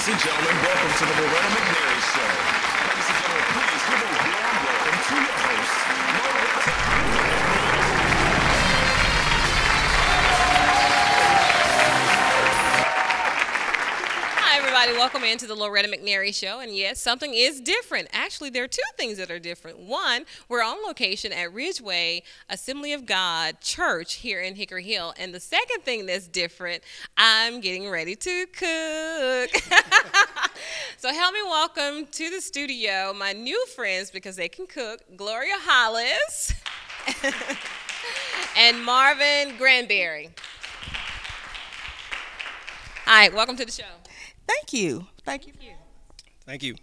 Ladies and gentlemen, welcome to the Loretta McNary Show. Ladies and gentlemen, please give a warm welcome to your host, Loretta. Hi, everybody. Welcome into the Loretta McNary Show. And yes, something is different. Actually, there are two things that are different. One, we're on location at Ridgeway Assembly of God Church here in Hickory Hill. And the second thing that's different, I'm getting ready to cook. So help me welcome to the studio my new friends, because they can cook, Gloria Hollis and Marvin Granberry. Hi, welcome to the show. Thank you. Thank you. Thank you.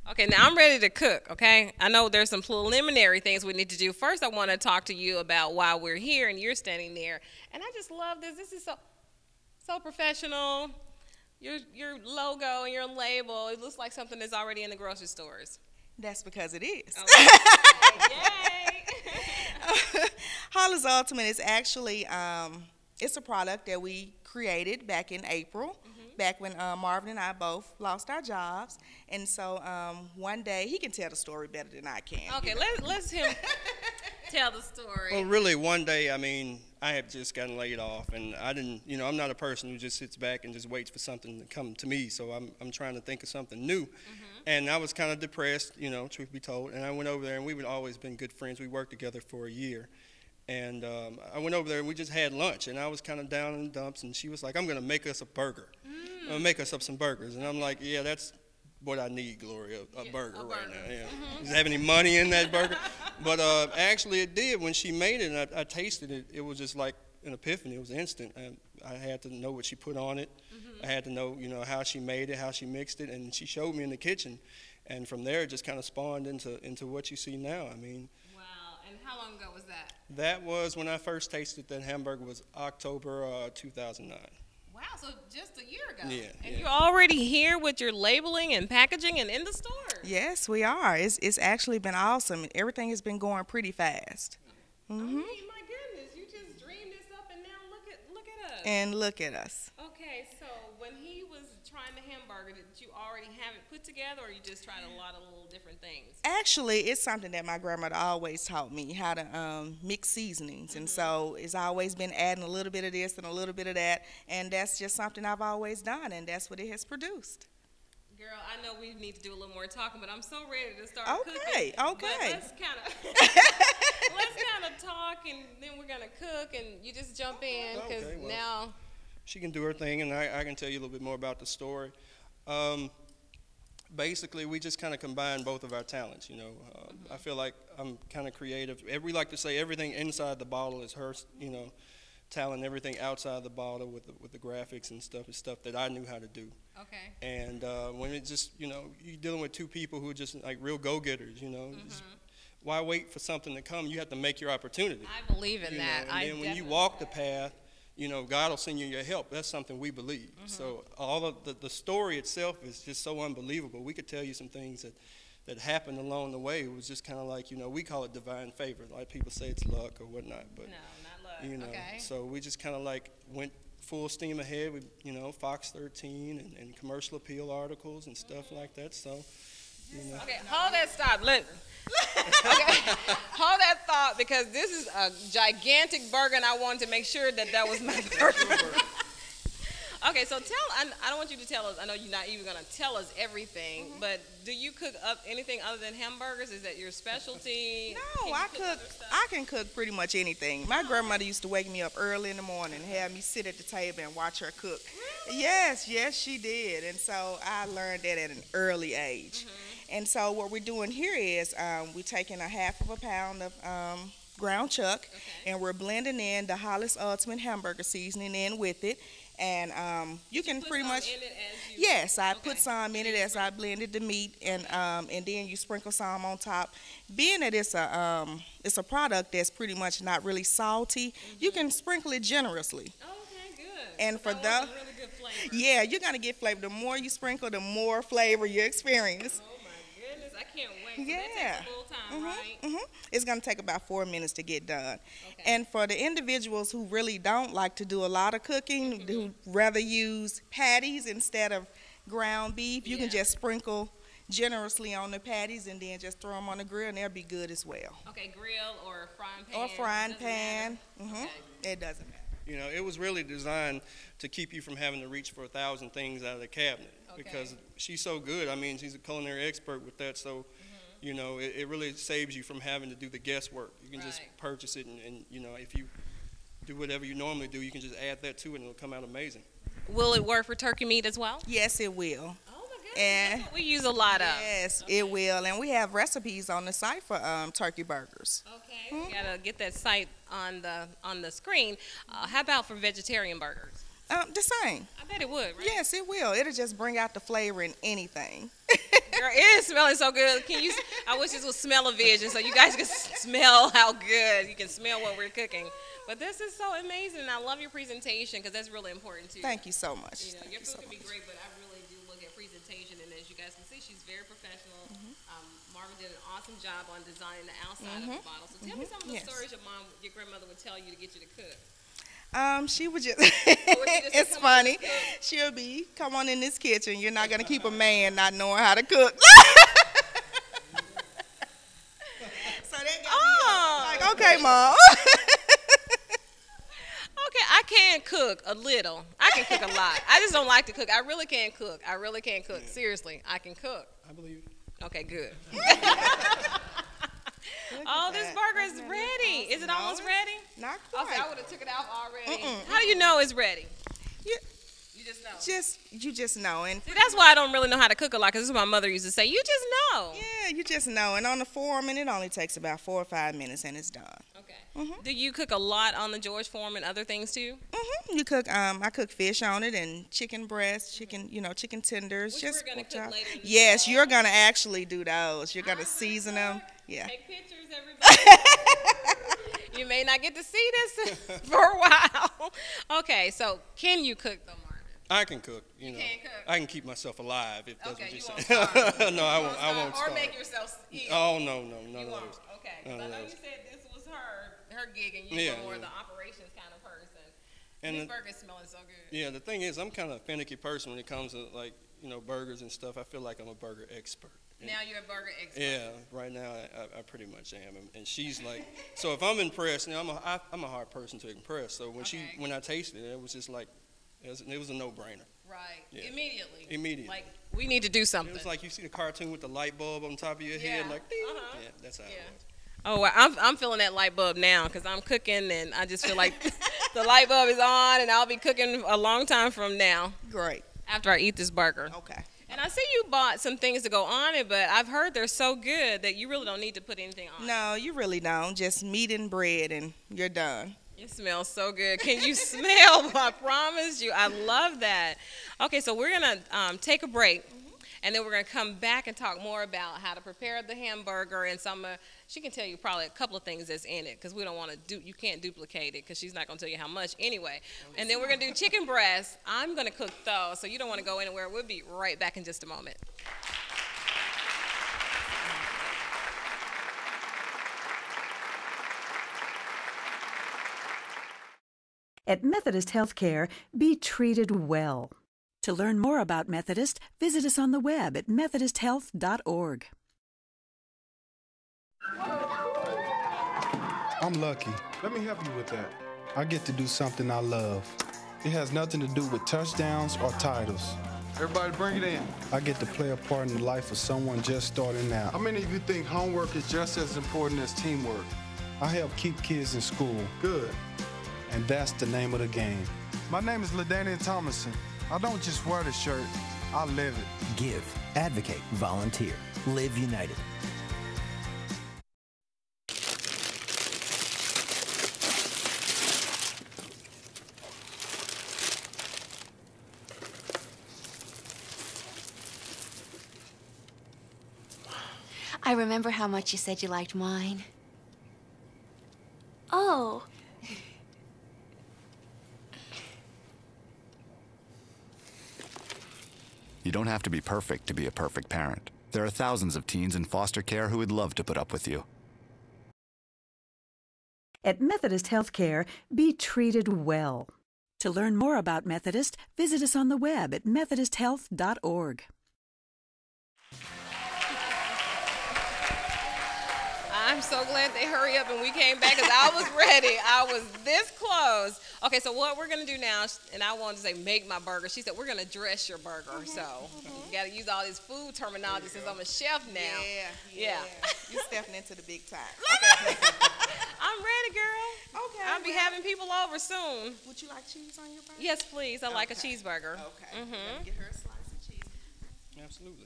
Okay, now I'm ready to cook, okay? I know there's some preliminary things we need to do. First, I want to talk to you about why we're here and you're standing there. And I just love this. This is so professional. Your logo and your label, it looks like something that's already in the grocery stores. That's because it is. Okay. Yay! Hollis Ultimate is actually, it's a product that we created back in April. Back when Marvin and I both lost our jobs. And so one day, he can tell the story better than I can. Okay, let's him tell the story. Well, really, one day, I mean, I had just gotten laid off, and I didn't, I'm not a person who just sits back and just waits for something to come to me. So I'm trying to think of something new. And I was kind of depressed, truth be told. And I went over there, and we've always been good friends. We worked together for a year. And I went over there, and we just had lunch, and I was kind of down in the dumps, and she was like, I'm going to make us a burger. I'm going to make us up some burgers. And I'm like, yeah, that's what I need, Gloria, a burger right now. Yeah. Does it have any money in that burger? But actually it did. When she made it, and I tasted it, it was just like an epiphany. It was instant. I had to know what she put on it. I had to know, how she made it, how she mixed it, and she showed me in the kitchen. And from there, it just kind of spawned into what you see now. I mean, And how long ago was that? that was when I first tasted that hamburger was October 2009. Wow, so just a year ago. Yeah. And you're already here with your labeling and packaging and in the store. Yes, we are. It's actually been awesome. Everything has been going pretty fast. I mean, my goodness, you just dreamed this up, and now look at us. And look at us. Okay, so when he was trying the hamburger, did you already have it put together, or you just tried a lot of little different things? Actually, it's something that my grandmother always taught me, how to mix seasonings. And so it's always been adding a little bit of this and a little bit of that. And that's just something I've always done, and that's what it has produced. Girl, I know we need to do a little more talking, but I'm so ready to start cooking. Okay. But let's kind of talk, and then we're going to cook, and you just jump in, because now... She can do her thing, and I can tell you a little bit more about the story. Basically, we just kind of combine both of our talents, I feel like I'm kind of creative. We like to say everything inside the bottle is her, talent. Everything outside the bottle with the graphics and stuff is stuff that I knew how to do. Okay. And when it just, you're dealing with two people who are just like real go-getters, just, why wait for something to come? You have to make your opportunity. I believe in that. And then when you walk the path, God will send you your help. That's something we believe. So all of the story itself is just so unbelievable. We could tell you some things that happened along the way. It was just kind of like, we call it divine favor. A lot of people say it's luck or whatnot. But, no, not luck. Okay. So we just kind of like went full steam ahead with, Fox 13 and commercial appeal articles and stuff like that. So, Okay, hold that stop. Okay, hold that thought, because this is a gigantic burger, and I wanted to make sure that was my burger. Okay, so I don't want you to tell us. I know you're not even going to tell us everything, but do you cook up anything other than hamburgers? Is that your specialty? No, I can cook pretty much anything. My grandmother used to wake me up early in the morning and have me sit at the table and watch her cook. Really? Yes, she did. And so I learned that at an early age. And so what we're doing here is we're taking a half of a pound of ground chuck, and we're blending in the Hollis Ultimate hamburger seasoning in with it. And you can pretty much, yes, I put some in it as I blended the meat, and then you sprinkle some on top. Being that it's a product that's pretty much not really salty, you can sprinkle it generously. Okay, good. And for the really good flavor. Yeah, you're gonna get flavor. The more you sprinkle, the more flavor you experience. I can't wait. So yeah. That takes a little time, right? It's going to take about 4 minutes to get done. Okay. And for the individuals who really don't like to do a lot of cooking, who rather use patties instead of ground beef. You Yeah. can just sprinkle generously on the patties and then just throw them on the grill, and they'll be good as well. Okay, grill or frying pan. Or frying doesn't pan. matter? Hmm. Okay. It doesn't matter. You know, it was really designed to keep you from having to reach for 1,000 things out of the cabinet Okay. because she's so good. I mean, she's a culinary expert with that, so you know, it really saves you from having to do the guesswork. You can just Right. purchase it, and you know, if you do whatever you normally do, you can just add that to it, and it'll come out amazing. Will it work for turkey meat as well? Yes, it will. Oh my goodness, And- that's what we use a lot of. Yes, it will. And we have recipes on the site for turkey burgers. Okay, we gotta get that site on the screen. How about for vegetarian burgers? The same. I bet it would, right? Yes, it will. It'll just bring out the flavor in anything. Girl, it is smelling so good. Can you? I wish this was smell-o-vision so you guys can smell how good. You can smell what we're cooking. But this is so amazing. I love your presentation because that's really important too. Thank you so much. You know, Thank your you food so can be much. great, but I really do look at presentation, and as you guys can see, she's very professional. Marvin did an awesome job on designing the outside of the bottle. So tell me some of the Yes. stories your grandmother would tell you to get you to cook. She would just, just it's come on funny. and cook? She'll be, come on in this kitchen. You're not going to keep a man not knowing how to cook. So they got me like, okay, Mom. Okay, I can cook a little. I can cook a lot. I just don't like to cook. I really can cook. I really can cook. Seriously, I can cook. I believe you. Okay, good. Oh, this that. burger is Doesn't that look ready. Is awesome? it No, almost it's ready? Not Okay, I quite. would have took it out already. Mm-mm. How do you know it's ready? You You just know. you just know. And See, that's why I don't really know how to cook a lot, because this is what my mother used to say. You just know. yeah, you just know. And on the Foreman, it only takes about 4 or 5 minutes and it's done. Okay. Do you cook a lot on the George Foreman and other things too? You cook. I cook fish on it and chicken breast, chicken tenders. Which just we're gonna pork cook chop. later in the Yes, show. you're gonna actually do those. You're gonna I'm season gonna them. cook. Yeah. Take pictures, everybody. You may not get to see this for a while. Okay, so can you cook though, Marvin? I can cook. You know, can cook? I can keep myself alive if that's Okay, what you you're won't saying. starve. No, I won't. I won't Or starve. make yourself eat. Oh no, none You of won't. those. Okay. 'Cause None I of know you those. said this was her gig, and you Yeah, were more yeah. the operations kind of person. And This the- burger's smelling so good. Yeah, the thing is, I'm kind of a finicky person when it comes to burgers and stuff. I feel like I'm a burger expert. And Now you're a burger expert. yeah, right now I pretty much am, and she's like, so if I'm impressed, I'm a hard person to impress. So Okay. when I tasted it, it was just like, it was a no-brainer. Right. Yeah. Immediately. Immediately. Like, we need to do something. It was like you see the cartoon with the light bulb on top of your head, Yeah. like, ding. Uh-huh. Yeah, that's how Yeah. it was. Oh, well, I'm feeling that light bulb now because I'm cooking and I just feel like the light bulb is on and I'll be cooking a long time from now Great. after I eat this burger. Okay. And I see you bought some things to go on it, but I've heard they're so good that you really don't need to put anything on it. No, you really don't. Just meat and bread, and you're done. It smells so good. Can you smell? I promise you. I love that. Okay, so we're going to take a break. And then we're going to come back and talk more about how to prepare the hamburger and she can tell you probably a couple of things that's in it because we don't want to you can't duplicate it because she's not going to tell you how much anyway. And then we're going to do chicken breast. I'm going to cook those, so you don't want to go anywhere. We'll be right back in just a moment. At Methodist Healthcare, be treated well. To learn more about Methodist, visit us on the web at methodisthealth.org. I'm lucky. Let me help you with that. I get to do something I love. It has nothing to do with touchdowns or titles. Everybody bring it in. I get to play a part in the life of someone just starting out. How many of you think homework is just as important as teamwork? I help keep kids in school, Good. and that's the name of the game. My name is LaDainian Thomason. I don't just wear the shirt, I live it. Give, advocate, volunteer. Live United. I remember how much you said you liked wine. Oh. You don't have to be perfect to be a perfect parent. There are thousands of teens in foster care who would love to put up with you. At Methodist Healthcare, be treated well. To learn more about Methodist, visit us on the web at methodisthealth.org. I'm so glad they hurry up and we came back because I was ready. I was this close. Okay, so what we're going to do now, and I wanted to say make my burger. She said we're going to dress your burger. So you got to use all this food terminology since I'm a chef now. Yeah. You're stepping into the big time. I'm ready, girl. Okay. I'll be having people over soon. Would you like cheese on your burger? Yes, please. I like a cheeseburger. Okay. Let me get her a slice of cheese. Absolutely.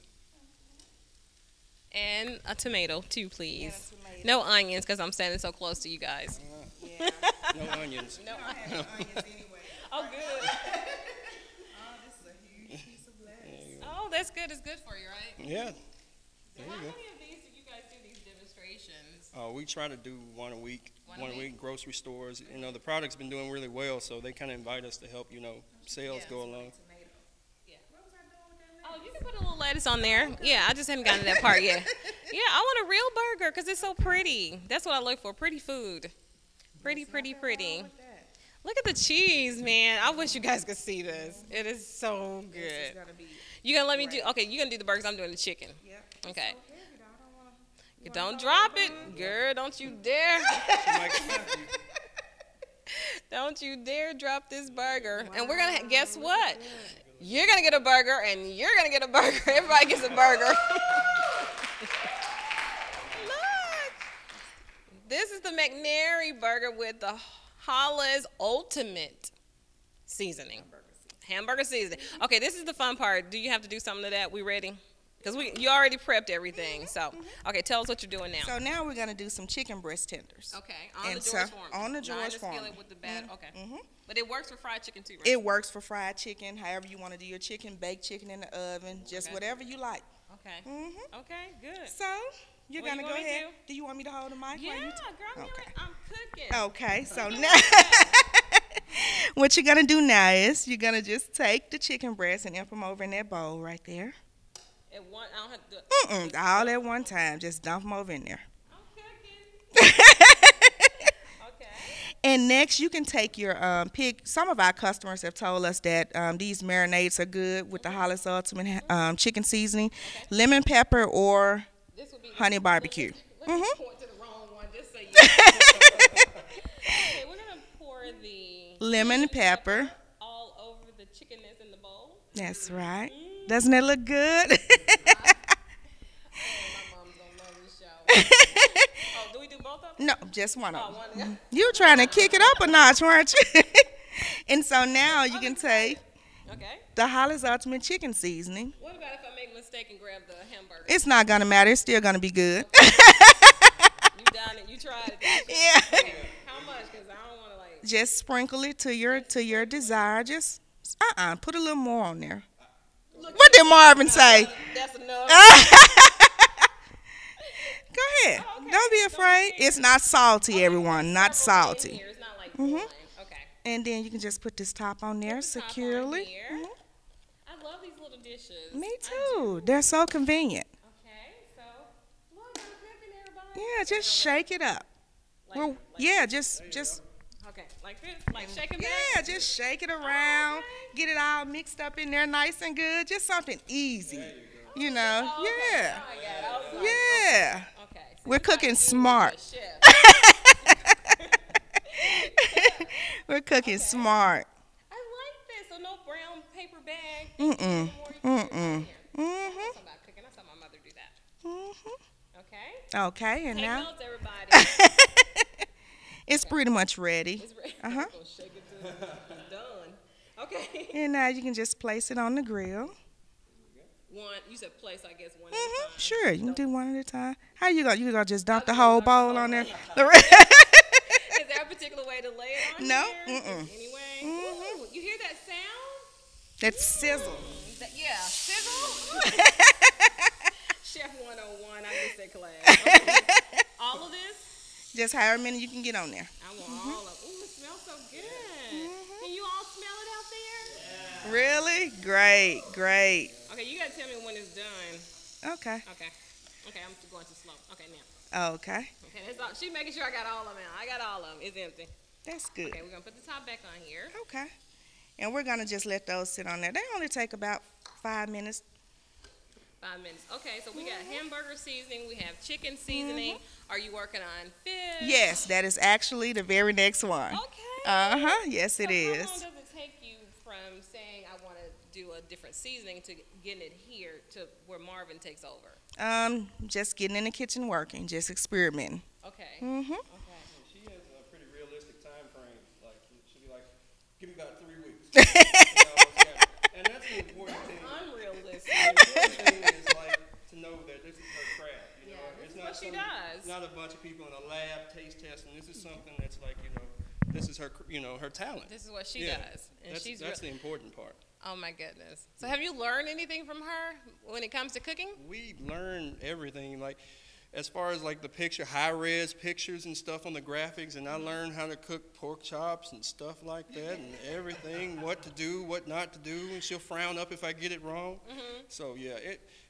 And a tomato, too, please. And a tomato. No onions, because I'm standing so close to you guys. Yeah. No onions. No. I have no onions anyway. Oh, good. Oh, this is a huge piece of lettuce. Oh, that's good. It's good for you, right? Yeah. How many of these do you guys do, these demonstrations? We try to do one a week. One a week? Grocery stores. You know, the product's been doing really well, so they kind of invite us to help, sales go along. Oh, you can put a little lettuce on there. Yeah, I just haven't gotten to that part yet. Yeah, I want a real burger because it's so pretty. That's what I look for, pretty food. Pretty. Look at the cheese, man. I wish you guys could see this. It is so good. This is gonna be You gonna let me do? Okay, you gonna do the burgers. I'm doing the chicken. Yep. Okay. Don't drop it, girl. Don't you dare. Don't you dare drop this burger. And we're gonna guess what? You're gonna get a burger, and you're gonna get a burger. Everybody gets a burger. Look. This is the McNary burger with the Hollis Ultimate seasoning. Hamburger seasoning. Okay, this is the fun part. Do you have to do something to that? We ready? Because you already prepped everything. So, okay, tell us what you're doing now. So now we're going to do some chicken breast tenders. Okay, on the George Foreman. On the George Not in the Foreman. skillet with the batter. Okay. But it works for fried chicken too, right? It works for fried chicken, however you want to do your chicken, baked chicken in the oven, just whatever you like. Okay. Okay, good. So you're What going to you go want me to ahead. Do you want me to hold the mic? Yeah, while you girl, Okay. I'm cooking. Okay, so now what you're going to do now is you're going to just take the chicken breast and dump them over in that bowl right there. At one, I don't have to do it. All at one time. Just dump them over in there. I'm cooking. Okay. And next, you can take your pig. Some of our customers have told us that these marinades are good with the Hollis Ultimate chicken seasoning, lemon pepper, or This would be honey barbecue. Let me point to the wrong one just so you Okay, we're going to pour the Lemon pepper. all over the chickenness in the bowl. That's right. Doesn't that look good? My mom's going to love this show. Oh, do we do both of them? No, just one of them. One. You were trying to kick it up a notch, weren't you? And so now you can take Okay. the Hollis Ultimate chicken seasoning. What about if I make a mistake and grab the hamburger? It's not going to matter. It's still going to be good. You done it. You tried it. Yeah. How much? Because I don't want to like. Just sprinkle it to your desire. Just put a little more on there. What did Marvin say? That's enough. Go ahead. Don't be afraid. It's not salty, everyone. Not salty. It's not like boiling. Okay. And then you can just put this top on there securely. I love these little dishes. Me too. They're so convenient. Okay, so look, I'm cooking, everybody. Yeah, just shake it up. Just Okay, like this, like shaking back. yeah, just shake it around. Get it all mixed up in there, nice and good. Just something easy. You know. Yeah. Yeah. Okay. So We're cooking smart. We're cooking smart. I like this. So no brown paper bag. Mm-mm. Mm-hmm. I'm about cooking. I saw my mother do that. Okay. Okay, and Take now notes, everybody. it's pretty much ready. It's ready. Uh-huh. Go shake it till it's done. Okay. And now you can just place it on the grill. You said place, I guess, one at a time. Sure, you can do one at a time. How you gonna just dump the whole bowl on there? Is there a particular way to lay it on No. there? Anyway. Ooh, you hear that sound? That sizzle. Yeah, sizzle. Chef 101, I missed that class. Okay. All of this? Just however many you can get on there. I want all of it. Ooh, it smells so good. Can you all smell it out there? Really? Great, great. Okay, you gotta tell me when it's done. Okay. Okay, I'm going too slow. Okay, now. Okay. Okay, that's all. She's making sure I got all of them out. I got all of them. It's empty. That's good. Okay, we're gonna put the top back on here. Okay. And we're going to just let those sit on there. They only take about 5 minutes. 5 minutes. Okay, so we got hamburger seasoning. We have chicken seasoning. Are you working on fish? Yes, that is actually the very next one. Okay. Yes, it is. How long does it take you from saying I want to do a different seasoning to getting it here to where Marvin takes over? Just getting in the kitchen working, just experimenting. Okay. Okay. She has a pretty realistic time frame. Like, she'll be like, give me about 3 weeks. And that's the important thing. Unrealistic. The important thing is like to know that this is her craft. You know, This it's is not what she does. Not a bunch of people in a lab taste testing. This is something that's like, this is her, her talent. This is what she does. And that's the important part. Oh my goodness. So have you learned anything from her when it comes to cooking? We learn everything, like as far as like the high-res pictures and stuff on the graphics, and I learned how to cook pork chops and stuff like that and everything, what to do, what not to do, and she'll frown up if I get it wrong. So yeah,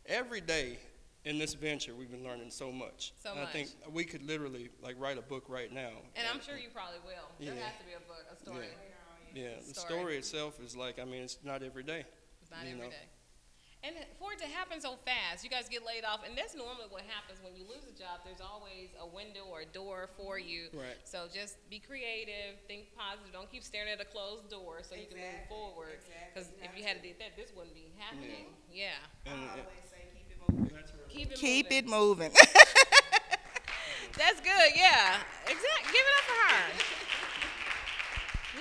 every day in this venture we've been learning so much. I think we could literally like write a book right now. And I'm sure you probably will. There has to be a book, a story. Yeah, the story itself is like, it's not every day. It's not every day. And for it to happen so fast, you guys get laid off, and that's normally what happens when you lose a job. There's always a window or a door for you. Right. So just be creative, think positive. Don't keep staring at a closed door so you can move forward. Because if you had did that, this wouldn't be happening. Yeah. I always say keep it moving. Keep it moving. That's good, yeah. Exactly. Give it up for her.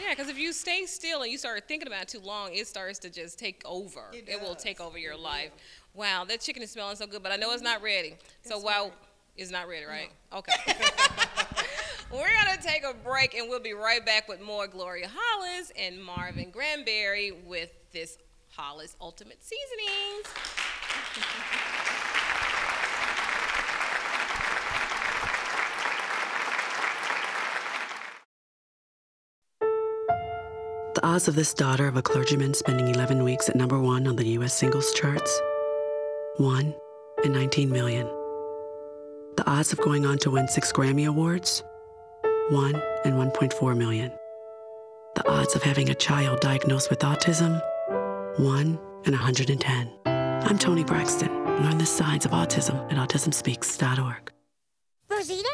Yeah, because if you stay still and you start thinking about it too long, it starts to just take over. It will take over your life. Wow, that chicken is smelling so good, but I know it's not ready. So while it's not ready, right? No. Okay. We're going to take a break, and we'll be right back with more Gloria Hollis and Marvin Granberry with this Hollis Ultimate Seasonings. The odds of this daughter of a clergyman spending 11 weeks at #1 on the U.S. singles charts? 1 in 19 million. The odds of going on to win 6 Grammy Awards? 1 in 1.4 million. The odds of having a child diagnosed with autism? 1 in 110. I'm Toni Braxton. Learn the signs of autism at autismspeaks.org. Rosita,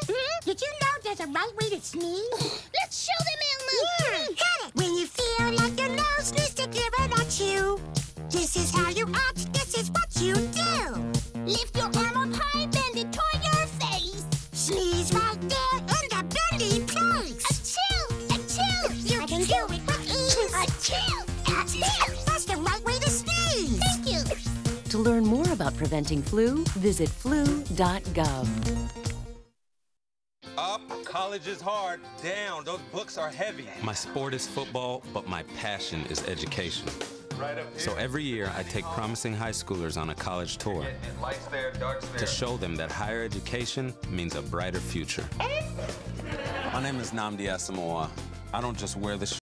did you know there's a right way to sneeze? Let's show them, Elmo. Got it. When you feel like your nose needs to give it at you, this is how you act, this is what you do. Lift your arm up high, bend it toward your face. Sneeze right there in the bendy place. Achoo! You can do it with ease. Achoo! That's the right way to sneeze. Thank you. To learn more about preventing flu, visit flu.gov. Up, college is hard. Down, those books are heavy. My sport is football, but my passion is education. Right up here. So every year, I take promising high schoolers on a college tour Lights there, darks there. to show them that higher education means a brighter future. My name is Nnamdi Asamoah. I don't just wear the shirt.